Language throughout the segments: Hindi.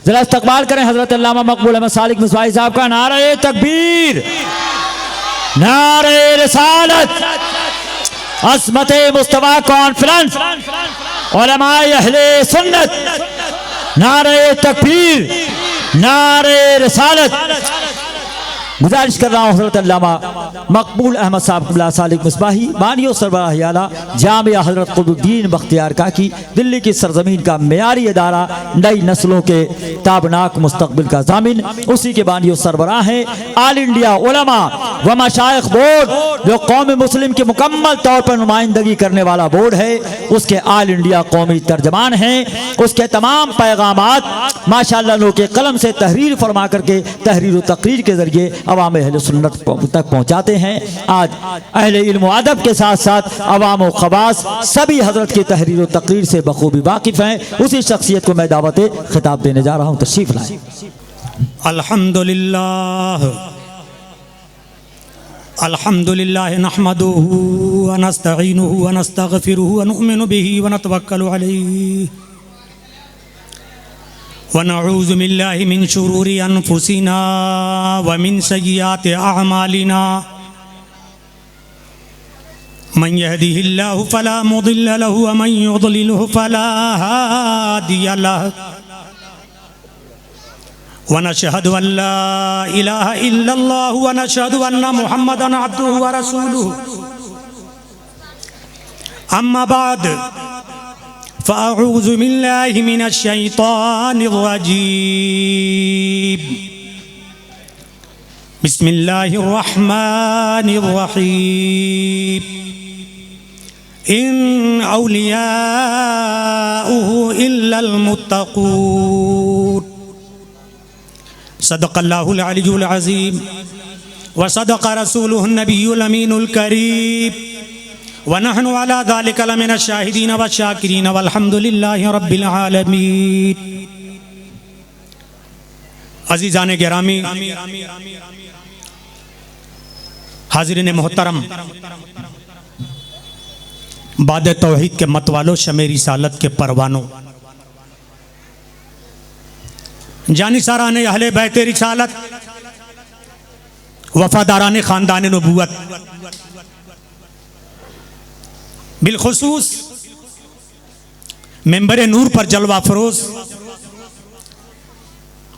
जरा इस्तकबाल करें हजरत अल्लामा मकबूल अहमद सालिक मिसवाई साहब का। नारे तकबीर, नारे रिसालत, अस्मते मुस्तफा कॉन्फ्रेंस, उलमाए अहले सुन्नत, नारे तकबीर, नारे रिसालत। गुजारिश कर रहा हूँ हज़रत अल्लामा मकबूल अहमद साहब क़िबला सालिक मिसबाही बानियो सरबराह आला जामिया हज़रत क़ुतुबुद्दीन बख्तियार काकी दिल्ली की सरजमीन का मेयारी इदारा, नई नस्लों के ताबनाक मुस्तक़बिल का ज़ामिन, उसी के बानियो सरबराह हैं। आल इंडिया उलमा व मशाइख बोर्ड जो कौम मुस्लिम की मुकम्मल तौर पर नुमाइंदगी करने वाला बोर्ड है, उसके आल इंडिया कौमी तर्जमान हैं। उसके तमाम पैगामात माशाअल्लाह लोग के कलम से तहरीर फरमा करके तहरीर व तकरीर के ज़रिए अवाम अहले सुन्नत तक पहुँचाते हैं। आज अहले इल्म व अदब के साथ साथ अवाम व ख़वास सभी हज़रत की तहरीर व तकरीर से बखूबी वाकिफ़ हैं। उसी शख्सियत को मैं दावत खिताब देने जा रहा हूँ, तशरीफ़ लाएं। अल्हम्दुलिल्लाह अल्हम्दुलिल्लाह नहमदुहु व नस्तईनुहु व नस्तगफिरुहु व नु'मिनु बिही व नतवक्कलु अलैहि व नऊज़ु बिल्लाहि मिन शुरूरि अनफुसिना व मिन सय्यिआति अअमालिना मन यहदिहिल्लाहु फला मुदिल्ल लहु व मन युद्लिलहु फला हादिय लहु व नशहदु अल्ला इलाहा इल्लल्लाहु व नशहदु अन्ना मुहम्मदन अब्दुहु व रसूलुहु। अम्मा बाद फ़अऊज़ु बिल्लाहि मिनश शैतानिर रजीम। बिस्मिल्लाहिर रहमानिर रहीम। इन औलियाउहु इल्लल मुत्तक़ून। सदक़ल्लाहुल अलीयुल अज़ीम व सदक़ रसूलुहुन नबियुल अमीनुल करीम व नहनु अला ज़ालिका लमिनश शाहिदीन व शाकिरीन वल्हम्दुलिल्लाहि रब्बिल आलमीन। अज़ीज़ान गिरामी, हाज़िरीन मोहतरम, बाद तौहीद के मत वालों, शमे रिसालत के परवानों, जानी सारान अहले बैत रिसालत, वफादारान ख़ानदान नबूवत, बिलखुसूस मेंबर नूर पर जलवा फरोज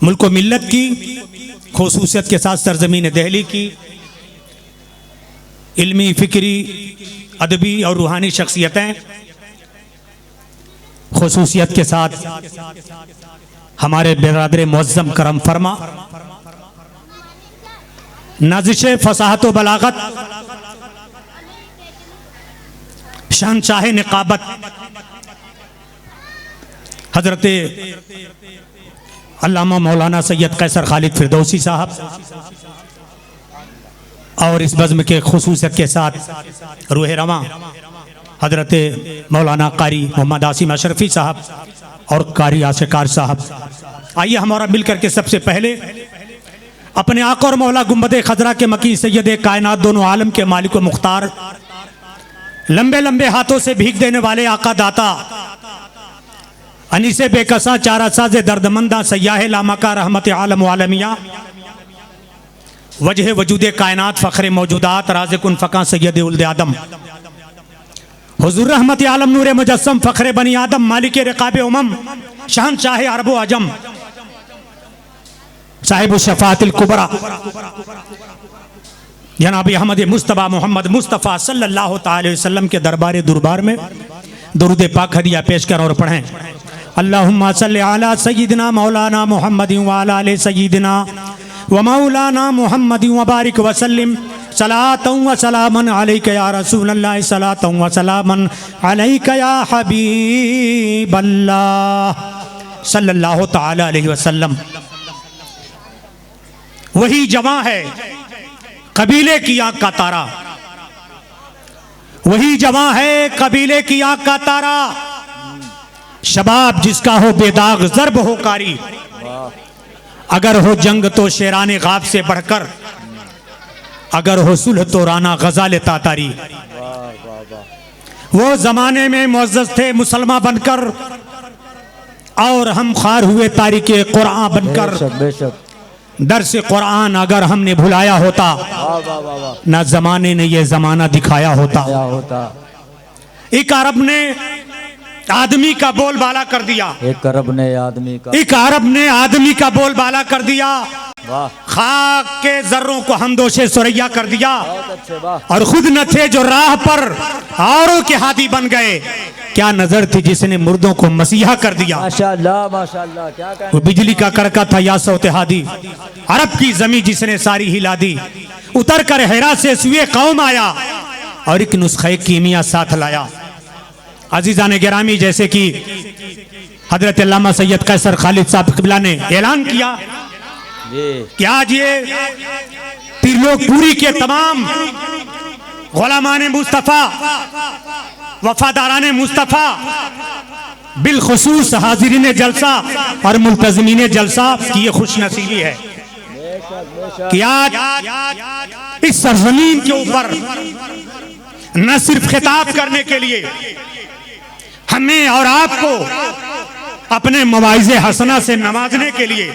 मुल्क व मिल्लत की खुसूसियत के साथ सरजमीन दहली की इल्मी, फ़िक्री, अदबी और रूहानी शख्सियतें, खुसूसियत के साथ हमारे बिरादर मुअज़्ज़म करम फरमा, नाज़िश फसाहत व बलागत, शहंशाह निकाबत हज़रत अल्लामा मौलाना सैयद कैसर खालिद फिरदौसी साहब और इस बज़्म के खुसूसियत के साथ रूह रवां हज़रत मौलाना कारी मोहम्मद आसिम अशरफी साहब और कारी आशिकार साहब, आइए हमारा मिलकर के सबसे पहले अपने आका और मौला गुंबद खजरा के मकी सैयद कायनात, दोनों आलम के मालिक व मुख्तार, लंबे लंबे हाथों से भीख देने वाले आका दाता, अनीसे बेकसा चारा साजे दर्दमंदा सयाह लामका रहमत आलम वालमिया, वजह वजूद कायनात, फ़ख्र मौजूदात, राज़िकुन फ़का सैयद उल्द आदम, हुज़ूर रहमत आलम नूर मुजस्सम, फ़ख्र बनी आदम, मालिक रिक़ाब उमम, शहंशाह अरब व अजम, साहिब शफ़ाअतिल कुबरा, जनाब अहमद मुस्तफ़ा मोहम्मद मुस्तफ़ा सल्लल्लाहु अलैहि वसल्लम के दरबार दुरबार में दुरूद पाक हदिया पेश कर और पढ़ें। अल्लाहुम्मा सल्लि अला सय्यिदिना मौलाना मुहम्मदिन व अला आलि सय्यिदिना व मौलाना मुहम्मदिन व बारिक व सल्लिम सलातन व सलामन अलैका या रसूलल्लाह, सलातन व सलामन अलैका या हबीबल्लाह सल्लल्लाहु तआला अलैहि वसल्लम। वही जवां है कबीले की आंख का तारा, वही जवां है कबीले की आंख का तारा, शबाब जिसका हो बेदाग ज़र्ब हो कारी, अगर हो जंग तो शेराने गाब से बढ़कर, अगर हो सुलह तो राना गज़ाल तातारी। वो जमाने में मुअज़्ज़ज़ थे मुसलमान बनकर, और हम ख्वार हुए तारीके कुरान बनकर। बेशक बेशक। दर्स कुरान अगर हमने भुलाया होता, वाह वाह वाह वाह। ना जमाने ने ये जमाना दिखाया होता। क्या होता। एक अरब ने आदमी का बोलबाला कर दिया। एक अरब ने आदमी का। एक अरब ने आदमी का बोलबाला कर दिया। वाह। खाक के जर्रों को हमदोशे सुरैया कर दिया। बहुत अच्छे। वाह। और खुद न थे जो राह पर औरों के हादी बन गए। क्या नजर थी जिसने मुर्दों को मसीहा कर दिया। माशाअल्लाह माशाअल्लाह। क्या कहना। वो बिजली का कड़का था या सौते हादी। अरब की जमी जिसने सारी हिला दी। उतर कर हेरा से सुए कौम आया और एक नुस्खे कीमिया साथ लाया। अजीजान गिरामी, जैसे कि हजरत अल्लामा सैयद कैसर खालिद साहब क़िबला ने ऐलान किया कि आज ये त्रिलोकपुरी के तमाम गुलामान मुस्तफ़ा, वफादारान मुस्तफ़ा, बिलखुसूस हाजिरीन जलसा और मुल्तज़मीन जलसा की ये खुश नसीबी है कि आज इस सरजमीन के ऊपर न सिर्फ खिताब करने के लिए हमें और आपको अपने मवाइज़े हसना से नवाजने के लिए,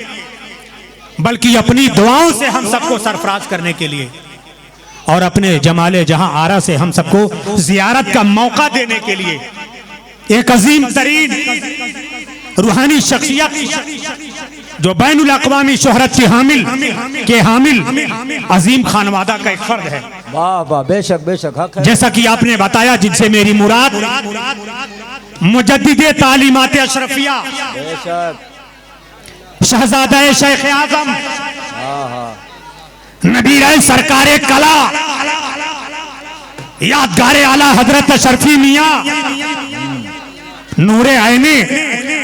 बल्कि अपनी दुआओं से हम सबको सरफराज करने के लिए और अपने जमाले जहां आरा से हम सबको जियारत का मौका देने के लिए एक अजीम तरीन रूहानी शख्सियत जो बैनुल अक़वामी शोहरत की हामिल अजीम खानवादा का एक फर्द है। वाह वाह। बेशक बेशक। हक है। जैसा कि आपने बताया, जिनसे मेरी मुराद मुजद्दिदे तालीमात अशरफिया बेशक। शहजादा शेख आजम हाँ हाँ। नबीर सरकारे कला यादगारे आला हजरत अशरफी मियाँ नूरे आईने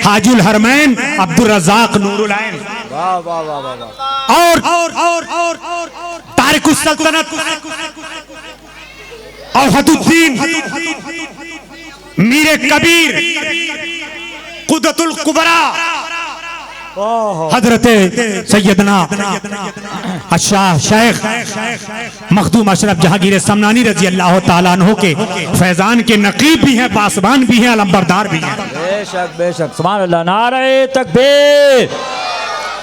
हाजुल हरमैन अब्दुल रज़ाक नूरुल ऐन वाह वाह वाह वाह। और तारिकुस सल्तनत और हदुद्दीन मीरे कबीर कुदतुल कुबरा हजरत सैयदना अशाह शेख मखदूम अशरफ जहांगीर समनानी रजी अल्लाह ताला अन्हु के फैजान के नकीब भी हैं, पासबान भी हैं, अलमबरदार भी हैं। बेशक बेशक। सुभान अल्लाह। नारे तकबीर।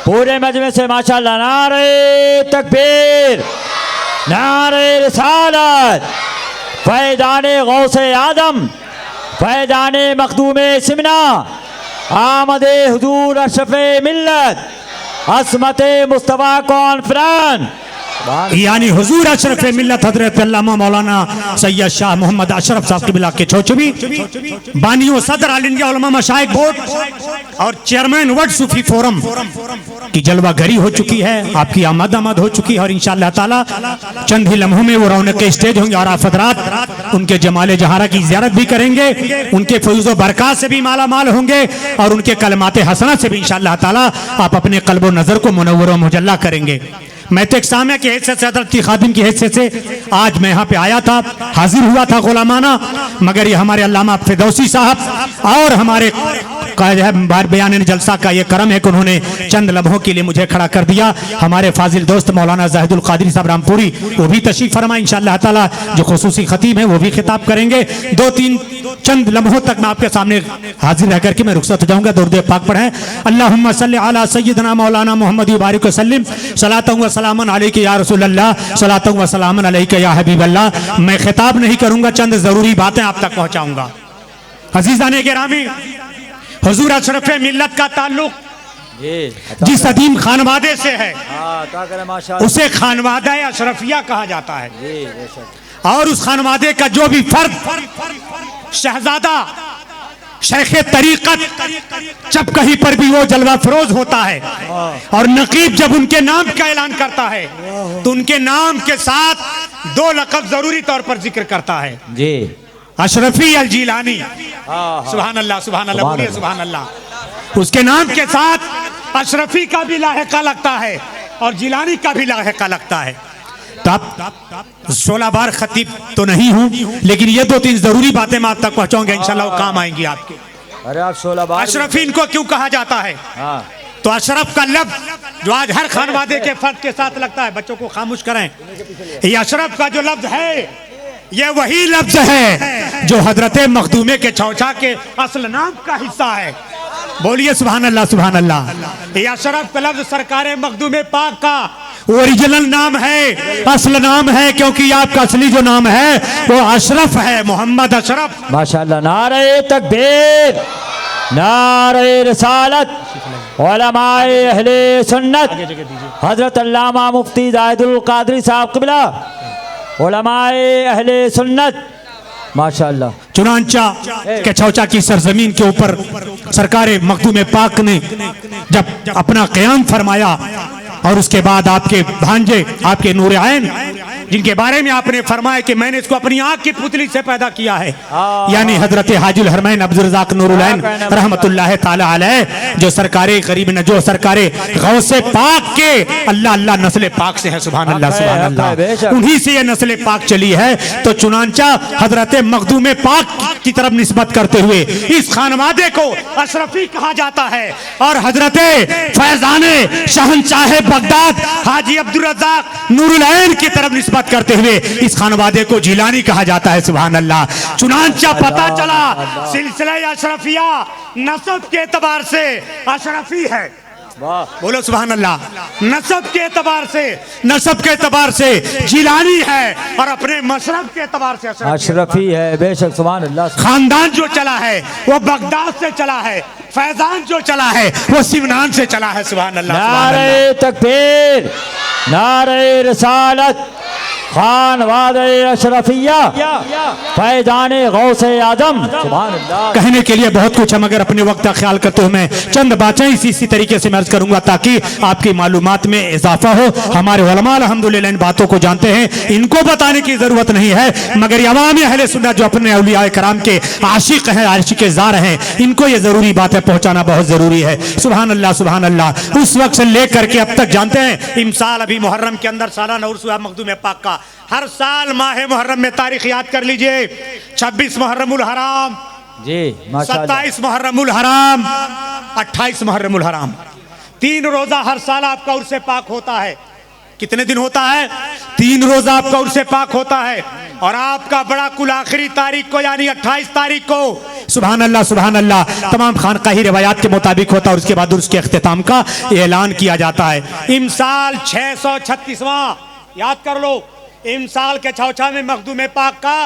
पूरे मजमे से माशाअल्लाह। नारे तकबीर। नारे रिसालत। फैजाने गौसे आदम, फैजाने मखदूमे सिमना, आमदे हुजूर अशरफे मिल्लत, असमते मुस्तफ़ा कॉन्फ्रेंस, यानी हुजूर अशरफ मिल्लत हजरत अल्लामा मौलाना सैयद शाह मोहम्मद अशरफ साहब क़िबला के चौचवी बानियों सदर ऑल इंडिया उलमा मशाइख बोर्ड और चेयरमैन वर्ल्ड सूफी फोरम की जलवा गरी हो चुकी है। आपकी आमद हो चुकी है और इंशाअल्लाह ताला चंद ही लम्हों में वो रौनक स्टेज होंगे और आप हज़रात उनके जमाले जहारा की ज़ियारत भी करेंगे, उनके फैज़ो बरक़ात से भी माला माल होंगे और उनके कलमात हसना से भी इंशाअल्लाह ताला आप अपने क़ल्ब व नज़र को मुनव्वर व मुजल्ला करेंगे। मैं तो एक सामने की हैसियत से, हज़रत की खादिम की हैसियत से आज मैं यहाँ पे आया था, हाजिर हुआ था गुलामाना, मगर ये हमारे अल्लामा फिरदौसी साहब और हमारे बार बयान जलसा का ये करम है कि उन्होंने चंद लम्हों के लिए मुझे खड़ा कर दिया। हमारे फाजिल दोस्त मौलाना जाहिदुल कादरी साहब रामपुरी वो भी तशरीफ फरमा इंशाअल्लाह ताला, जो खुसूसी खतीब है वो भी खिताब करेंगे। दो तीन चंद लम्हों तक मैं आपके सामने हाजिर रह करके मैं रुखसत हो जाऊंगा। दुरूद पाक पढ़ें। अल्लाहुम्मा सल्लि अला सय्यिदना मौलाना मुहम्मद बारिक वसल्लिम सलातन व सलामन अलैका या रसूल अल्लाह, सलातन व सलामन अलैका या हबीब अल्लाह। मैं खिताब नहीं करूंगा, चंद जरूरी बातें आप तक पहुंचाऊंगा। अजीज़ान गिरामी, हुजूर अशरफ मिल्लत का ताल्लुक जिस अदीम खानवादे से है उसे खानवादा अशरफिया कहा जाता है। और उस खानवादे का जो भी फर्द शहजादा शेख तरीक़त जब कहीं पर भी वो जलवा फरोज होता है और नकीब जब उनके नाम का ऐलान करता है तो उनके नाम के साथ दो लक़ब जरूरी तौर पर जिक्र करता है जी, अशरफी अल जीलानी। सुभान अल्लाह, सुभान अल्लाह, बोलिए सुभान अल्लाह। उसके नाम के साथ अशरफी का भी लाहिका लगता है और जिलानी का भी लाहिका लगता है। तो आप 16 बार खतीब तो नहीं हूं, लेकिन ये दो तीन जरूरी बातें मैं आप तक पहुंचाऊंगा, इंशाल्लाह वो काम आएंगी आपके। अरे आप 16 बार। अशरफी इनको क्यों कहा जाता है? तो अशरफ का लफ्ज जो आज हर खानवादे के फर्द के साथ लगता है, बच्चों को खामोश करें, ये अशरफ का जो लफ्ज है ये वही लफ्ज है जो हजरत मखदूमे के चौचा के असल नाम का हिस्सा है, बोलिए सुभान अल्लाह सुभान अल्लाह। ये अशरफ का लफ्ज सरकार मखदूम पाक का ओरिजिनल नाम है, असल नाम है, क्योंकि आपका असली जो नाम है वो अशरफ है, मोहम्मद अशरफ। माशाअल्लाह। नारे तकबीर, नारे रिसालत, उलमाए अहले सुन्नत हजरत अल्लामा मुफ्ती जाहिदुल कादरी साहब क़िबला, उलमाए अहले सुन्नत। माशाअल्लाह। चुनांचा के चौचा की सरजमीन के ऊपर सरकार मखदूम पाक ने जब अपना क़याम फरमाया और उसके बाद आपके भांजे, आपके नूर ऐन, जिनके बारे में आपने फरमाया कि मैंने इसको अपनी आंख की पुतली से पैदा किया है, यानी हजरत हाजुल हरमैन अब्दुल रज़ाक नूरुल ऐन रहमतुल्लाह ताला अलैह, जो सरकारे करीब न, जो सरकारे गौसे पाक के अल्लाह अल्लाह नस्ल पाक से है। सुभान अल्लाह सुभान अल्लाह। उन्हीं से ये नस्ल पाक चली है। तो चुनांचा हजरत मखदूम पाक की तरफ निस्बत करते हुए इस खानवादे को अशरफी कहा जाता है, और हजरत फैजाने शहंशाह बगदाद हाजी अब्दुल रज़ाक नूरुल ऐन की तरफ निस्बत करते हुए इस खानवादे को जिलानी कहा जाता है। सुभान अल्लाह। चुनांचा पता चला सिलसिला अशरफिया नसब के एतबार से अशरफी है। बोलो सुभान अल्लाह। नसब के एतबार से, नसब के एतबार से जिलानी है, और अपने मशरब के एतबार से अशरफी है। बेशक सुभान अल्लाह। खानदान जो चला है वो बगदाद से चला है, फैजान जो चला है वो सिवनान से चला है। सुभान अल्लाह। नारे तकबीर, नारे रिसालत, खानवादे अशरफिया, फैजाने गौसे आजम। सुभान अल्लाह। कहने के लिए बहुत कुछ है, मगर अपने वक्त का ख्याल करते हुए मैं चंद बातें इसी तरीके से अर्ज करूंगा ताकि आपकी मालूमात में इजाफा हो। हमारे उलमा अल्हम्दुलिल्लाह इन बातों को जानते हैं, इनको बताने की जरूरत नहीं है, मगर ये अवाम अहले सुन्नत जो अपने औलिया कराम के आशिक हैं, आशिक ज़ार हैं, इनको ये जरूरी बात है पहुंचाना बहुत जरूरी है। सुभान अल्लाह सुभान अल्लाह। उस वक्त से लेकर के अब तक जानते हैं, इमसाल अभी मुहर्रम के अंदर सालाना उर्स हुआ मखदूम पाक का। हर साल माह मुहर्रम में तारीख याद कर लीजिए, 26 मुहर्रमुल हराम जी, माशाअल्लाह, 27 मुहर्रमुल हराम, 28 मुहर्रमुल हराम। 3 रोजा हर साल आपका उर्से पाक होता है। कितने दिन होता है? 3 रोजा आपका उर्से पाक होता है, और आपका बड़ा कुल आखिरी तारीख को यानी 28 तारीख को सुभान अल्लाह सुभान अल्लाह तमाम खानकाही रिवायात के मुताबिक होता है, और उसके बाद उसके अख्तिताम का ऐलान किया जाता है। इमसाल 636वां, याद कर लो, इमसाल के चौचा में मखदूम पाक का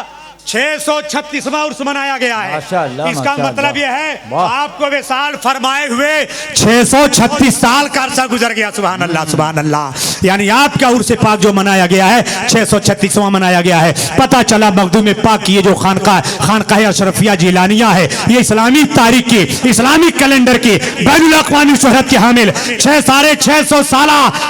636वां उर्स मनाया गया है। इसका मतलब यह है आपको वे साल फरमाए हुए 636 साल का अरसा गुजर गया। सुभान अल्लाह सुभान अल्लाह। यानी आपका उर्स पाक जो मनाया गया है 636वां मनाया गया है। पता चला मखदूम पाक की ये जो खानकाह अशरफिया जिलानिया है, ये इस्लामी तारीख की, इस्लामी कैलेंडर की बैनुल अक़वामी शोहरत की हामिल 650 साल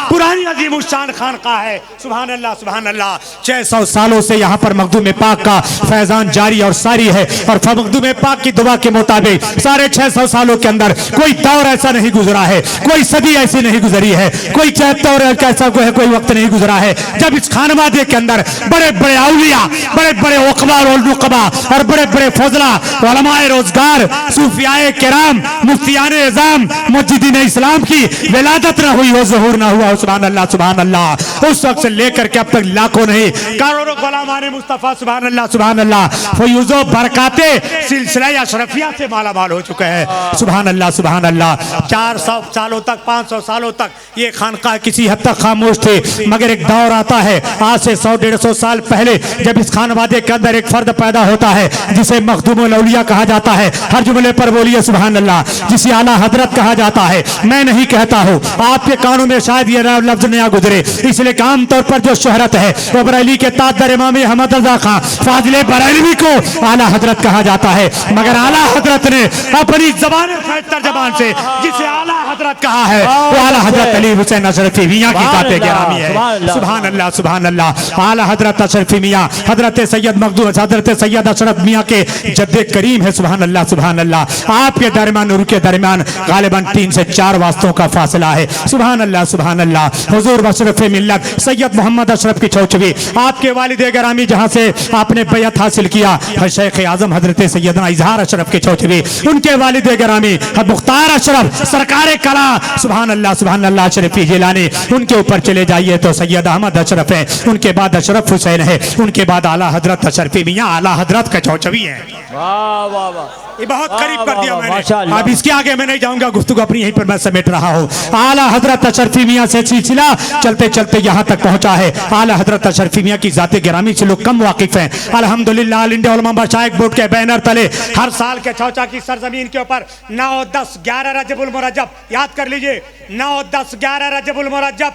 पुरानी अजीम शान खानकाह है। सुभान अल्लाह सुभान अल्लाह। 600 सालों से यहाँ पर मखदूम पाक का फैजान जारी और सारी है, और मखदूम पाक की दुआ के मुताबिक सारे 600 सालों के अंदर कोई दौर ऐसा नहीं गुजरा है, कोई सदी ऐसी नहीं गुजरी है, कोई दौर ऐसा कोई वक्त नहीं गुजरा है जब इस खानवादे के अंदर बड़े बड़े औलिया, बड़े बड़े उक़बा और नुक़बा और बड़े बड़े फजला, उलमाए रोजगार, सूफियाए किराम, मुफ्तियाने इज़ाम, मुज्जिदीन इस्लाम की विलादत ना हुई हो, ज़ुहूर ना हुआ। सुभान अल्लाह सुभान अल्लाह। उस वक्त से लेकर के अब तक लाखों नहीं करोड़ों गुलामाने मुस्तफ़ा सुभान अल्लाह सुभान अल्लाह फयूज़ो बरकाते सिलसिला अशरफिया से माला माल हो चुके हैं। सुभान अल्लाह सुभान अल्लाह। 400 सालों तक, 500 सालों तक ये खानकाह किसी हद तक खामोश थे, मगर एक दौर आता है आज से 100-150 साल पहले, जब इस खानवादे के अंदर एक फर्द पैदा होता है जिसे मखदूमुल औलिया कहा जाता है। हर जुमले पर बोलिए सुभान अल्लाह। जिसे आला हजरत कहा जाता है। मैं नहीं कहता हूँ, आपके कानों में शायद ये लफ्ज नया गुजरे, इसलिए कि आमतौर पर जो शोहरत है वो बरेली के ताजदार इमाम अहमद रज़ा खां फाजिले बरेलवी को आला हजरत कहा जाता है, मगर आला हजरत ने अपनी ज़बान तर्जमान से जिसे आला हजरत कहा है वो आला हजरत अली हुसैन अशरफी मियां की जाते गिरामी है। सुभान अल्लाह सुभान अल्लाह। आला हजरत अशरफी मियां हजरत सैयद मखदूम हजरत सैयद अशरफ मियां के जद्दे करीम है। सुभान अल्लाह सुभान अल्लाह। आपके दरमियान और उनके दरमियान गालिबन 3 से 4 वास्तों का फासला है। सुभान अल्लाह सुभान अल्लाह। हुजूर अशरफ मिल्लत सैयद मोहम्मद अशरफ की चौचवी, आपके वालिद गिरामी जहां से आपने बैयत हासिल किया, शेख आजम हजरत सैयदना इजहार अशरफ के चौचवी, उनके वालिद गिरामी मुख्तार अशरफ सरकार कला सुभान अल्लाह अशरफी जिलानी, उनके ऊपर चले जाइए तो सैयद अहमद अशरफ है, उनके बाद अशरफ हुसैन है, उनके बाद आला हजरत अशरफी मियाँ आला हजरत का चौचवी है। वाह वाह वाह, ये बहुत करीब कर दिया मैंने। माशाअल्लाह। अब इसके आगे मैं नहीं जाऊंगा, गुफ्तगू अपनी यहीं पर मैं समेट रहा हूँ। आला हजरत अशरफी मियाँ से सिलसिला चलते चलते यहाँ तक पहुंचा है। आला हजरत अशरफी मियाँ की जाते गिरामी से लोग कम वाकिफ हैं। अल्हम्दुलिल्लाह ऑल इंडिया उलमा मशाइख बोर्ड के बैनर तले हर साल के चौचा की सरजमीन के ऊपर 9, 10, 11 रजबुल मुरज्जब, याद कर लीजिए 9, 10, 11 रजबुल मुरज्जब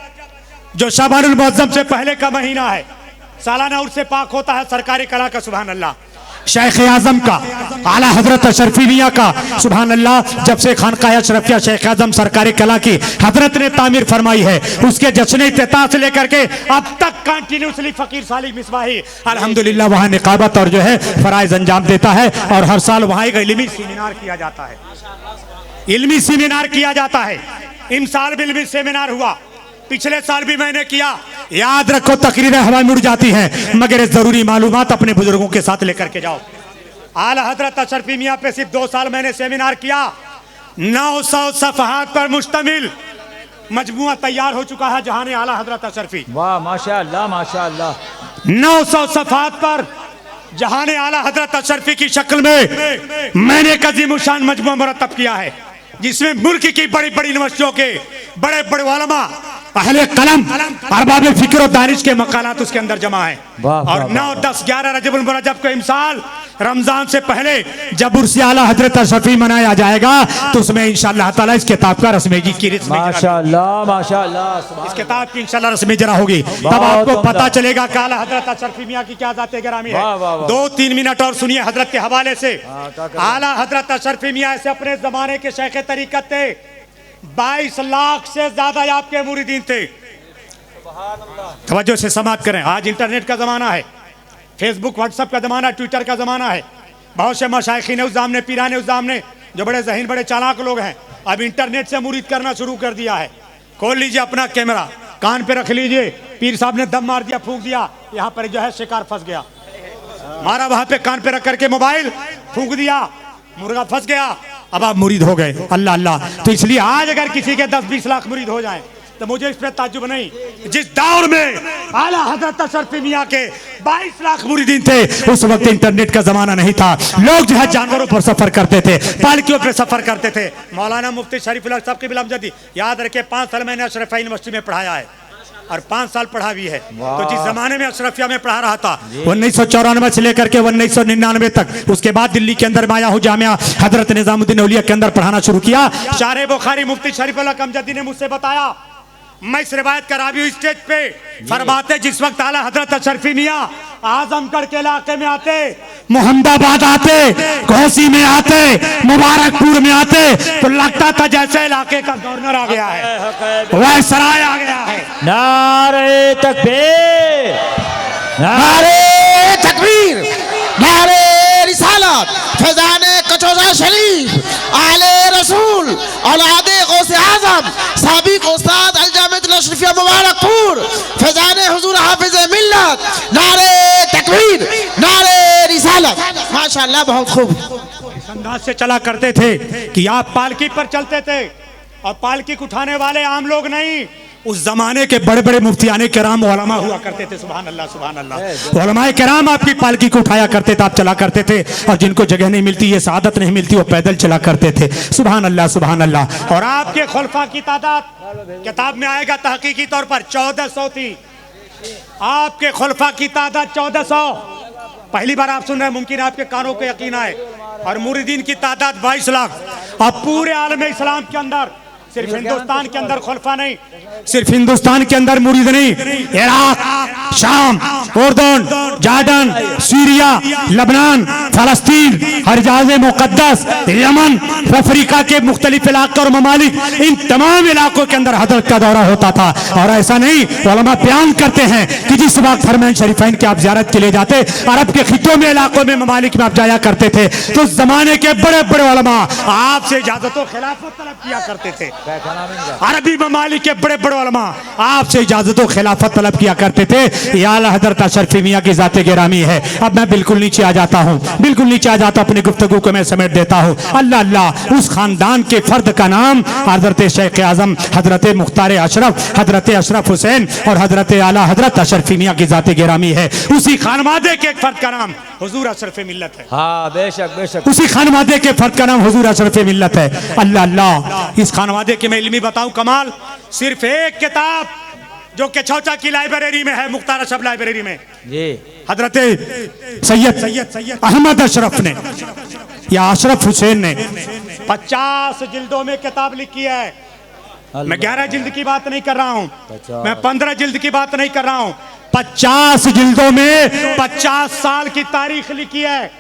जो शबानुल मुअज्जम से पहले का महीना है, सालाना उर्स पाक होता है सरकारी कला का। सुभान अल्लाह। शेख आजम का, आला हजरत अशरफी मियाँ का, सुभान अल्लाह, जब से खानकाह अशरफिया शेख आजम सरकारी कला की हजरत ने तामीर फरमाई है, उसके जश्न इफ्तिताह से लेकर के अब तक कंटिन्यूसली फकीर सालिक मिसबाही अल्हम्दुलिल्लाह वहाँ निकाबत और जो है फराइज अंजाम देता है। और हर साल वहाँ एक इल्मी सेमिनार किया जाता है, इल्मी सेमिनार किया जाता है। इन साल भी इल्मी सेमिनार हुआ, पिछले साल भी मैंने किया। याद रखो तकरीरें हवा में उड़ जाती हैं, मगर ये जरूरी मालूमात अपने बुजुर्गों के साथ लेकर के जाओ। आला हजरत अशरफी मियाँ पे सिर्फ 2 साल मैंने सेमिनार किया। 900 सफ़हात पर मुश्तमिल मजमुआ तैयार हो चुका है जहान आला हजरत अशरफी। वाह माशाअल्लाह माशाअल्लाह। 900 सफ़हात पर जहान आला हजरत अशरफी की शक्ल में मैंने एक अज़ीमुशान मजमुआ मुरतब किया है, जिसमें मुल्क की बड़ी बड़ी यूनिवर्सिटियों के बड़े बड़े उलमा, अहले कलम, अरबाब फिक्र और दानिश के मकालात उसके अंदर जमा है। और 9, 10, 11 रजबुल मुरज्जब को इमसाल रमजान से पहले जब उर्स आला हजरत अशरफी मनाया जाएगा तो उसमें इंशाअल्लाह ताला इस किताब का रस्म जी की माशाअल्लाह माशाअल्लाह, इस किताब की इंशाअल्लाह रस्म जरा होगी, तब आपको पता चलेगा कि आला हजरत अशरफी मियाँ की क्या जाते गिरामी है। 2-3 मिनट और सुनिए हजरत के हवाले से। आला हजरत अशरफी मियाँ ऐसे अपने जमाने के शेख तरीकत थे, 22 लाख से ज्यादा आपके मुरीदीन थे। तवज्जो से समाप्त करें। आज इंटरनेट का जमाना है, फेसबुक व्हाट्सएप का जमाना, ट्विटर का जमाना है। बहुत से मशाइखीन उज़्ज़ाम ने, पीराने उज़्ज़ाम ने, जो बड़े ज़हीन बड़े चालाक लोग हैं, अब इंटरनेट से मुरीद करना शुरू कर दिया है। खोल लीजिए अपना कैमरा, कान पे रख लीजिए, पीर साहब ने दम मार दिया, फूंक दिया, यहाँ पर जो है शिकार फंस गया, मारा वहां पे कान पे रख करके मोबाइल, फूंक दिया, मुर्गा फंस गया, अब आप मुरीद हो गए। अल्लाह अल्लाह। तो इसलिए आज अगर किसी के 10-20 लाख मुरीद हो जाएं तो मुझे इस पर ताज्जुब नहीं। जिस दौर में आला हजरत अशरफी मियाँ के 22 लाख मुरीदीन थे, उस वक्त इंटरनेट का जमाना नहीं था। लोग जो है जानवरों पर सफर करते थे, पालकियों पर सफर करते थे। मौलाना मुफ्ती शरीफुल हक साहब की बिलमजदी, याद रखे 5 साल मैंने अशरफिया यूनिवर्सिटी में पढ़ाया है और 5 साल पढ़ा भी है। तो जिस जमाने में अशरफिया में पढ़ा रहा था 1994 से लेकर के 1999 तक, उसके बाद दिल्ली के अंदर माया हूँ जामिया हजरत निजामुद्दीन औलिया के अंदर पढ़ाना शुरू किया। शारे बुखारी मुफ्ती शरीफुल हक अमजदी ने मुझसे बताया, मैं इस रिवायत करा भी स्टेज पे, फरमाते जिस वक्त आला हजरत अशरफी मियाँ आजमगढ़ के इलाके में आते, मोहम्मदाबाद आते, घोसी में आते, मुबारकपुर में आते, तो लगता था जैसे इलाके का गवर्नर आ गया है, वह सराय आ गया है। नारे तकबीर, नारे तकबीर, नारे रिसालत, फैज़ाने कचौजा शरीफ, आले रसूल, औलादे गौसे आज़म, साबिक उस्ताद अलजामिअतुल अशरफिया मुबारकपुर, फैज़ाने हुजूर हाफिज़ मिल्लत, नारे तकबीर, नारे रिसालत। माशाअल्लाह, बहुत खूब। इस अंदाज से चला करते थे कि आप पालकी पर चलते थे, और पालकी को उठाने वाले आम लोग नहीं, उस जमाने के बड़े बड़े मुफ्तियाने किराम उलमा हुआ करते थे। सुभान अल्लाह सुभान अल्लाह। उलमाए किराम आपकी पालकी को उठाया करते थे, आप चला करते थे, और जिनको जगह नहीं मिलती, ये सआदत नहीं मिलती, वो पैदल चला करते थे। सुभान अल्लाह सुभान अल्लाह। और आपके खुलफा की तादाद किताब में आएगा तहकीकी तौर पर 1400 थी। आपके खुलफा की तादाद 1400। पहली बार आप सुन रहे हैं, मुमकिन आपके कानों को यकीन आए। और मुरीदीन की तादाद 22 लाख। अब पूरे आलम इस्लाम के अंदर, सिर्फ हिंदुस्तान के अंदर खुलफा नहीं, सिर्फ हिंदुस्तान के अंदर मुरीद नहीं, इराक, शाम, उर्दन, जॉर्डन, सीरिया, लबनान, फलस्तीन, हिजाज़ मुक़द्दस, यमन, अफ्रीका के मुख्तलिफ इलाके और ममालिक, इन तमाम इलाकों के अंदर हजरत का दौरा होता था। और ऐसा नहीं, उलमा बयान करते हैं कि जिस वक्त हरमैन शरीफैन की आप ज़ियारत के लिए जाते, अरब के खित्तों में, इलाकों में, ममालिक में आप जाया करते थे, तो उस जमाने के बड़े बड़े उलमा आपसे इजाजत व खिलाफत तलब किया करते थे। अरबी ममालिक के बड़े बड़े उलमा आपसे इजाजत व खिलाफत तलब किया करते थे। या आला हजरत अशरफी मियाँ की जाते गिरामी है। अब मैं बिल्कुल नीचे आ जाता हूँ, बिल्कुल नीचे आ जाता हूँ, अपनी गुफ्तगू को मैं समेट देता हूँ। अल्लाह अल्लाह, उस खानदान के फर्द का नाम हजरत शेख आजम हजरत मुख्तार अशरफ हजरत अशरफ हुसैन और हजरत आला हजरत अशरफी मियाँ की जाते गिरामी है। उसी खानवादे के एक फर्द का नाम हुजूर अशरफ मिल्लत है। हाँ बेशक बेशक। उसी खानवादे के फर्द का नाम हुजूर अशरफ मिल्लत है। अल्लाह अल्लाह, इस खानवादे के मैं इल्मी बताऊं कमाल, सिर्फ एक किताब जो केछौचा की लाइब्रेरी में है, मुख्तार अशरफ लाइब्रेरी में, जी हजरत सैयद अहमद अशरफ ने या अशरफ हुसैन ने 50 जिल्दों में किताब लिखी है। मैं 11 जिल्द की बात नहीं कर रहा हूं, मैं 15 जिल्द की बात नहीं कर रहा हूं, 50 जिल्दों में 50 साल की तारीख लिखी है।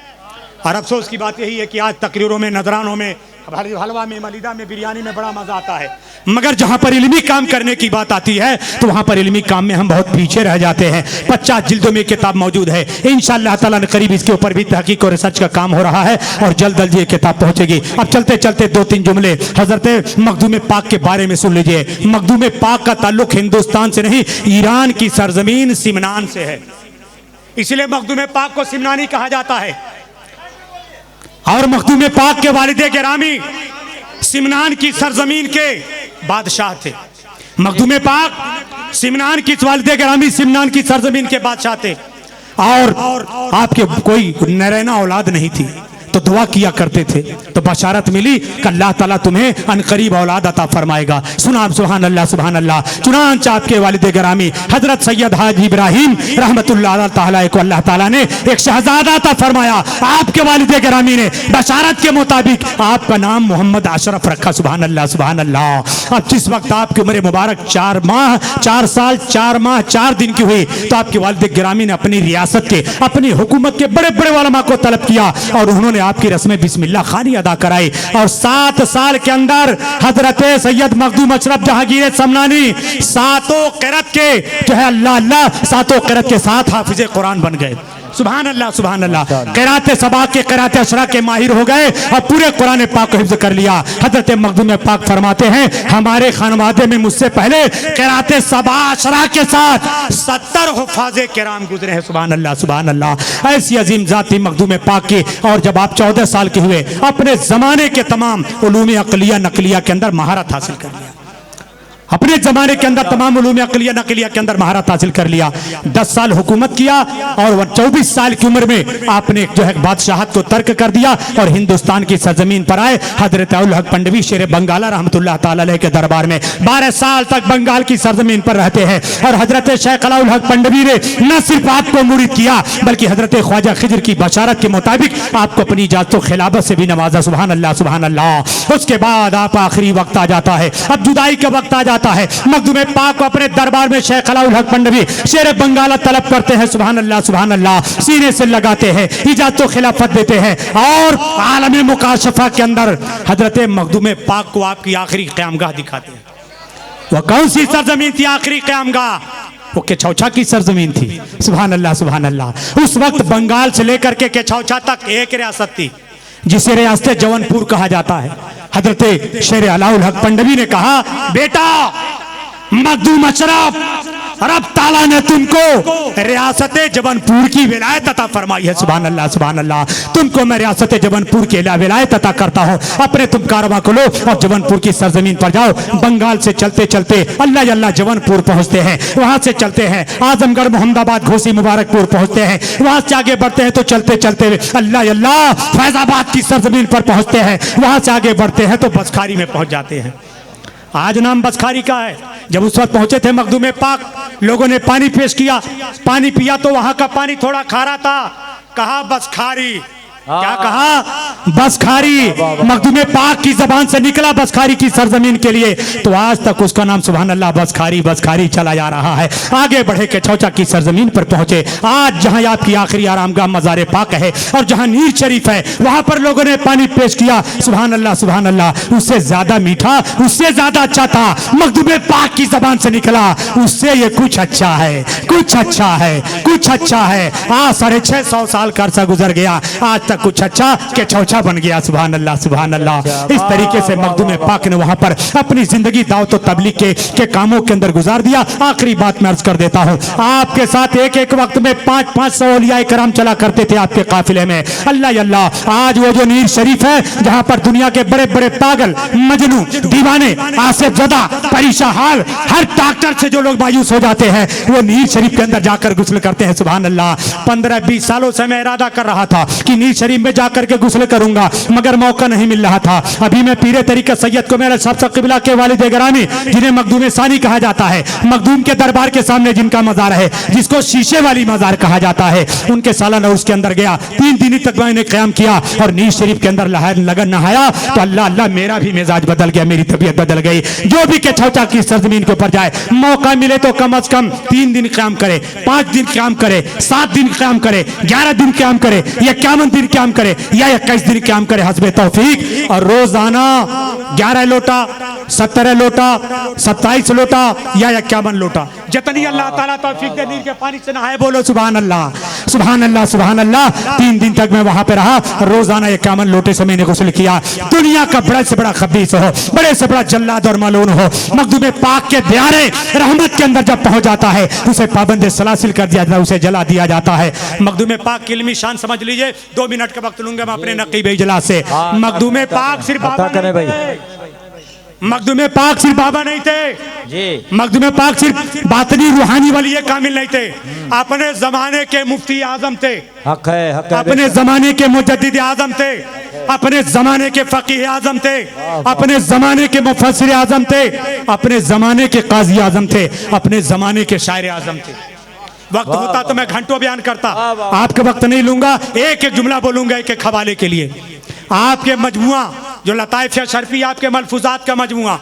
और अफसोस की बात यही है कि आज तकरीरों में, नजरानों में, हलवा में, मलिदा में, बिरयानी में बड़ा मजा आता है, मगर जहां पर इल्मी काम करने की बात आती है तो वहां पर इल्मी काम में हम बहुत पीछे रह जाते हैं। 50 जिल्दों में किताब मौजूद है। इंशाअल्लाह ताला ने करीब इसके ऊपर भी तहकीक और रिसर्च का काम हो रहा है और जल्द जल्द ये किताब पहुंचेगी। अब चलते चलते 2-3 जुमले हजरत मखदूम पाक के बारे में सुन लीजिए। मखदूम पाक का ताल्लुक हिंदुस्तान से नहीं, ईरान की सरजमीन सिमनान से है, इसलिए मखदूम पाक को सिमनानी कहा जाता है। और मखदूम पाक के वालिदे गिरामी सिमनान की सरजमीन के बादशाह थे। मखदूम पाक सिमनान की वालिदे गिरामी सिमनान की सरजमीन के बादशाह थे। और आपके कोई नरैना औलाद नहीं थी तो दुआ किया करते थे, तो बशारत मिली कि अल्लाह ताला तुम्हें अनकरीब औलाद अता फरमाएगा। सुना सुभान अल्लाह सुभान अल्लाह। चुनांचे आपके वालिद गिरामी हजरत सैयद हाजी इब्राहिम रहमतुल्लाह तआला को अल्लाह ताला ने एक शहजादा अता फरमाया। आपके वालिद गिरामी ने बशारत के मुताबिक आपका नाम मोहम्मद अशरफ रखा। सुभान अल्लाह सुभान अल्लाह। अब जिस वक्त आपकी उम्र मुबारक 4 साल 4 माह 4 दिन की हुई तो आपके वालिद गिरामी ने अपनी रियासत के, अपनी हुकूमत के बड़े बड़े उलमा को तलब किया और उन्होंने आपकी रस्में बिस्मिल्लाह खानी अदा कराई। और 7 साल के अंदर हजरत सैयद मखदूम अशरफ जहांगीर समनानी 7 क़िरात के जो है अल्लाह अल्लाह 7 क़िरात के साथ हाफिज़े कुरान बन गए। सुभान अल्लाह सुभान अल्लाह। क़िरात सबा के, क़िरात अशरा के माहिर हो गए और पूरे कुरान पाक को हिफ्ज़ कर लिया। हजरत मखदूम पाक फरमाते हैं हमारे खानवादे में मुझसे पहले क़िरात सबा अशरा के साथ 70 हुफ़ाज़े किराम गुजरे हैं। सुभान अल्लाह सुभान अल्लाह। ऐसी अजीम ज़ात थी मखदूम पाक की। और जब आप 14 साल के हुए अपने ज़माने के तमाम उलूम अक़लिया नक़लिया के अंदर महारत हासिल कर लिया। अपने जमाने के अंदर तमाम उलूम अक़लिया नक़लिया के अंदर महारत हासिल कर लिया। 10 साल हुकूमत किया और 24 साल की उम्र में आपने जो है बादशाहत को तर्क कर दिया और हिंदुस्तान की सरजमीन पर आए। हजरत उल हक पंडवी शेर बंगाला रहमतुल्लाह ताला अलैह के दरबार में 12 साल तक बंगाल की सरजमीन पर रहते हैं। और हजरत शेख उल हक पंडवी ने न सिर्फ आपको मुरीद किया बल्कि हजरत ख्वाजा खिजर की बशारत के मुताबिक आपको अपनी इजाजत खिलाफत से भी नवाजा। सुभान अल्लाह सुभान अल्लाह। उसके बाद आप आखिरी वक्त आ जाता है, अब जुदाई का वक्त आ जाता है। मखदूम पाक को अपने दरबार में शेख उल हक पंडवी शेर बंगाला तलब करते हैं। सुभान अल्लाह सुभान अल्लाह। सीने से लगाते हैं, इजाजत खिलाफत देते हैं और आलम मुकाशफा के अंदर हजरत मखदूम पाक को आपकी आखिरी क़यामगाह दिखाते हैं। वह कौन सी सरजमीन थी आखिरी क़यामगाह? वो केछौछा की सरजमीन थी। सुभान अल्लाह सुभान अल्लाह। उस वक्त बंगाल से लेकर के केछौछा तक एक रियासत थी जिसे रियासत जौनपुर कहा जाता है। हजरत शेर अलाउल हक पंडवी ने कहा बेटा मखदूम अशरफ, रब ताला ने तुमको रियासत जबलपुर की विलायत अता फरमाई है। सुभान अल्लाह सुभान अल्लाह। तुमको मैं रियासत जबलपुर की विलायत अता करता हूँ। अपने तुम कारवां को लो और जबलपुर की सरजमीन पर जाओ। बंगाल से चलते चलते अल्लाह अल्लाह जबलपुर पहुँचते हैं, वहाँ से चलते हैं आजमगढ़ मोहम्मदाबाद घोसी मुबारकपुर पहुँचते हैं, वहाँ से आगे बढ़ते हैं तो चलते चलते अल्लाह अल्लाह फैजाबाद की सरजमीन पर पहुँचते हैं, वहाँ से आगे बढ़ते हैं तो बसखारी में पहुँच जाते हैं। आज नाम बसखारी का है। जब उस वक्त पहुंचे थे मखदूम पाक, लोगों ने पानी पेश किया, पानी पिया तो वहां का पानी थोड़ा खारा था, कहा बसखारी। क्या कहा? बसखारी। मखदूम पाक की जबान से निकला बसखारी की सरजमीन के लिए, तो आज तक उसका नाम सुभान अल्लाह बसखारी बसखारी चला जा रहा है। आगे बढ़े केछौछा की सरजमीन पर पहुंचे। आज जहां आपकी आखिरी आरामगाह मज़ार पाक है और जहां नीर शरीफ है, वहां पर लोगों ने पानी पेश किया। सुभान अल्लाह सुभान अल्लाह। उससे ज्यादा मीठा, उससे ज्यादा अच्छा था मखदूम पाक की जबान से निकला, उससे ये कुछ अच्छा है, कुछ अच्छा है, कुछ अच्छा है। आज 650 साल का अरसा गुजर गया, आज था कुछ अच्छा के छौछा बन गया। सुभान अल्लाह सुभान अल्लाह। इस तरीके से मखदूम पाक ने वहां पर अपनी जिंदगी दावत तबलीग के कामों के अंदर गुजार दिया। आखिरी बात मैं अर्ज कर देता हूं, आपके साथ एक एक वक्त में 500 औलिया कराम चला करते थे आपके काफिले में। अल्लाह अल्लाह, आज वो जो नीर शरीफ है जहां पर दुनिया के बड़े बड़े पागल, मजनू, दीवाने, आसिफ ज़दा, परेशान हाल, हर डॉक्टर से जो लोग मायूस हो जाते हैं वो नीर शरीफ के अंदर जाकर गुस्ल करते हैं। सुभान अल्लाह। 15-20 सालों से मैं इरादा कर रहा था कि नीर शरीफ में जाकर के गुस्ल करूंगा, मगर मौका नहीं मिल रहा था। अभी मैं पीरे तरीका सैयद को मेरा सबसे किबला के वालिद गिरामी, जिन्हें मखदूम सानी कहा जाता है, मखदूम के दरबार के सामने जिनका मजार है, जिसको शीशे वाली मजार कहा जाता है, उनके सालाना उर्स के अंदर गया। 3 दिन तक मैंने क़याम किया और नीर शरीफ के अंदर लगन नहाया तो अल्लाह अल्लाह मेरा भी मिजाज बदल गया, मेरी तबीयत बदल गई। जो भी के छौचा की सरजमीन के ऊपर जाए, मौका मिले तो कम अज कम 3 दिन क़याम करे, 5 दिन क़याम करे, 7 दिन क़याम करे, 11 दिन क़याम करे, या 51 दिन क़याम करे, या 21 दिन क़याम करे, हस्बे तौफीक। और रोजाना 11 लोटा, 17 लोटा, 27 लोटा या 51 लोटा, जितनी अल्लाह ताला तौफीक दे, नीर के पानी से नहाए। बोलो सुभान अल्लाह सुभान अल्लाह सुभान अल्लाह। 3 दिन तक मैं वहां पे रहा, रोजाना 51 लोटे से मैंने गुस्ल किया। दुनिया का बड़ा से बड़ा खबीस हो, बड़े से बड़ा जल्लाद और मालून हो, मखदूम पाक के दियारे रहमत के अंदर जब पहुंच जाता है उसे पाबंद सलासिल कर दिया जाता है, उसे जला दिया जाता है। मखदूम पाक की इल्मी शान समझ लीजिए। 2 मिनट का वक्त लूंगा मैं अपने नकीब इजलास से। मखदूम पाक सिर्फ मखदूम पाक सिर्फ बाबा नहीं थे जी, मखदूम पाक सिर्फ बातनी रूहानी वाली कामिल नहीं थे, अपने जमाने के मुफ्ती आजम थे, हक है अपने जमाने के मुजद्दिद आजम थे, अपने जमाने के फकीह आजम थे, अपने जमाने के मुफस्सिर आजम थे, अपने जमाने के काजी आजम थे, अपने जमाने के शायर आजम थे। वक्त होता तो मैं घंटों बयान करता, आपका वक्त नहीं लूंगा। एक एक जुमला बोलूंगा एक एक हवाले के लिए। आपके मजमुआ जो लताइफ शर्फियात के मलफूजात का मजमुआ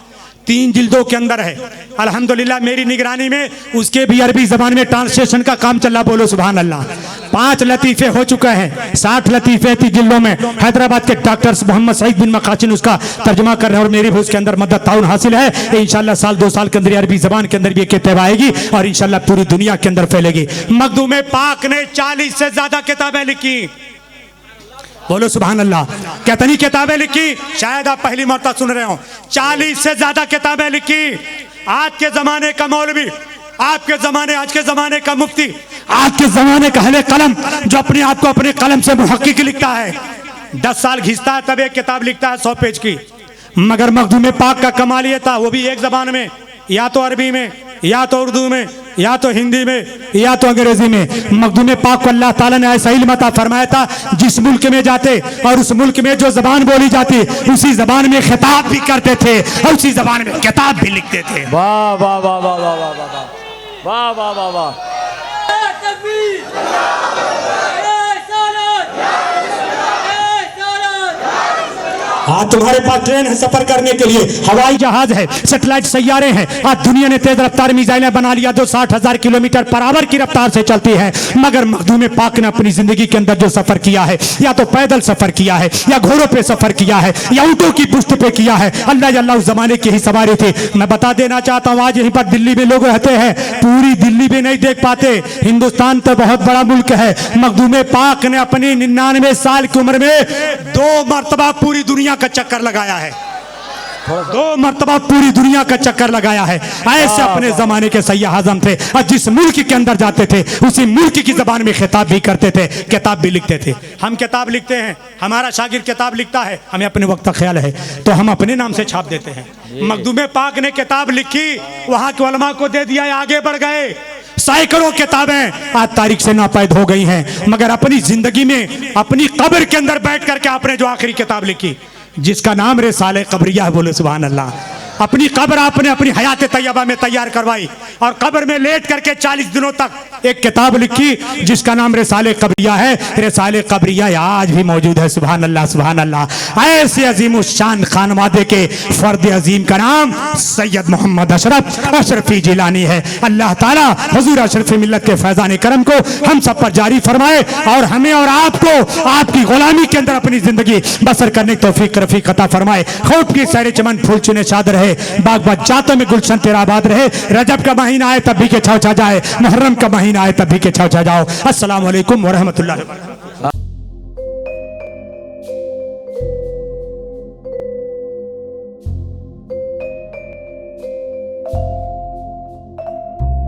3 जिल्दों के अंदर है, अल्हम्दुलिल्लाह मेरी निगरानी में उसके भी अरबी जबान में ट्रांसलेशन का काम चल रहा। बोलो सुभान अल्लाह। 5 लतीफ़े हो चुके हैं, 60 लतीफ़े 3 जिल्दों में। हैदराबाद के डॉक्टर मोहम्मद सईद बिन मकाचिन उसका तर्जुमा कर रहे हैं और मेरी भी उसके अंदर मदद ताउन हासिल है। इंशाल्लाह साल 2 साल के अंदर अरबी जबान के अंदर भी एक किताब आएगी और इंशाल्लाह पूरी दुनिया के अंदर फैलेगी। मखदूम पाक ने 40 से ज्यादा किताबें लिखी। बोलो सुभान अल्लाह। कितनी किताबें लिखी? शायद आप पहली मर्तबा सुन रहे हो। 40 से ज्यादा किताबें लिखी। आज के जमाने का मौलवी, आपके जमाने, आज के जमाने का मुफ्ती, आज के जमाने का अहले कलम जो अपने आप को अपने कलम से मुहक्किक लिखता है, 10 साल घिसता है तब एक किताब लिखता है 100 पेज की। मगर मखदूम पाक का कमाल ये था, वो भी एक जबान में, या तो अरबी में, या तो उर्दू में, या तो हिंदी में, या तो अंग्रेजी में। मखदूम पाक को अल्लाह ताला ने ऐसा इल्म अता फरमाया था, जिस मुल्क में जाते और उस मुल्क में जो जबान बोली जाती उसी जबान में खिताब भी करते थे और उसी जबान में किताब भी लिखते थे। वाह वाह वाह वाह वाह वाह वाह वाह वाह वाह। आज तुम्हारे पास ट्रेन है सफर करने के लिए, हवाई जहाज है, सैटेलाइट सैयारे हैं। आज दुनिया ने तेज रफ्तार मिसाइलें बना लिया जो 60,000 किलोमीटर पर आवर की रफ्तार से चलती है। मगर मखदूम पाक ने अपनी जिंदगी के अंदर जो सफर किया है, या तो पैदल सफर किया है, या घोड़ों पे सफर किया है, या ऊँटों की पुश्त पे किया है। अल्लाह अल्लाह उस जमाने की ही सवारी थी। मैं बता देना चाहता हूँ, आज यहीं पर दिल्ली में लोग रहते हैं, पूरी दिल्ली भी नहीं देख पाते। हिंदुस्तान तो बहुत बड़ा मुल्क है। मखदूम पाक ने अपनी 99 साल की उम्र में 2 मरतबा पूरी दुनिया का चक्कर लगाया है। 2 मरतबा पूरी दुनिया का चक्कर लगाया है। ऐसे अपने जमाने के सैय्यद आज़म थे और जिस मुल्क के अंदर जाते थे उसी मुल्क की जबान में खिताब भी करते थे, किताब भी लिखते थे। हम किताब लिखते हैं, हमारा शागिर्द किताब लिखता है, हमें अपने वक्त का ख्याल है तो हम अपने नाम से छाप देते हैं। मखदूम पाक ने किताब लिखी, वहां के उलमा को दे दिया, आगे बढ़ गए। सैकड़ों किताबें आज तारीख से नापैद हो गई हैं, मगर अपनी जिंदगी में अपनी कब्र के अंदर बैठ करके आपने जो आखिरी किताब लिखी जिसका नाम रिसाले कब्रिया है, बोले सुभान अल्लाह। अपनी कब्र आपने अपनी हयात तैयबा में तैयार करवाई और कब्र में लेट करके 40 दिनों तक एक किताब लिखी जिसका नाम रिसाले कब्रिया है। रिसाले कब्रिया आज भी मौजूद है। सुभान अल्लाह सुभान अल्लाह। ऐसे अजीम शान खानवादे के फर्द अजीम का नाम सैयद मोहम्मद अशरफ अशरफी जिलानी है। अल्लाह ताला हुजूर अशरफी मिल्लत के फैजान करम को हम सब पर जारी फरमाए और हमें और आपको आपकी गुलामी के अंदर अपनी जिंदगी बसर करने की तौफीक रफीक अता फरमाए। खूब की सैर चमन फूल चुने चाद रहे, बाग बजातों में गुलशन तेरा आबाद रहे। रजब का महीना आए तब भी के छाव छा जाए, मुहर्रम का महीना आए तब भी के छाव छा जाओ। अस्सलाम वालेकुम व रहमतुल्लाहि व बरकातहू।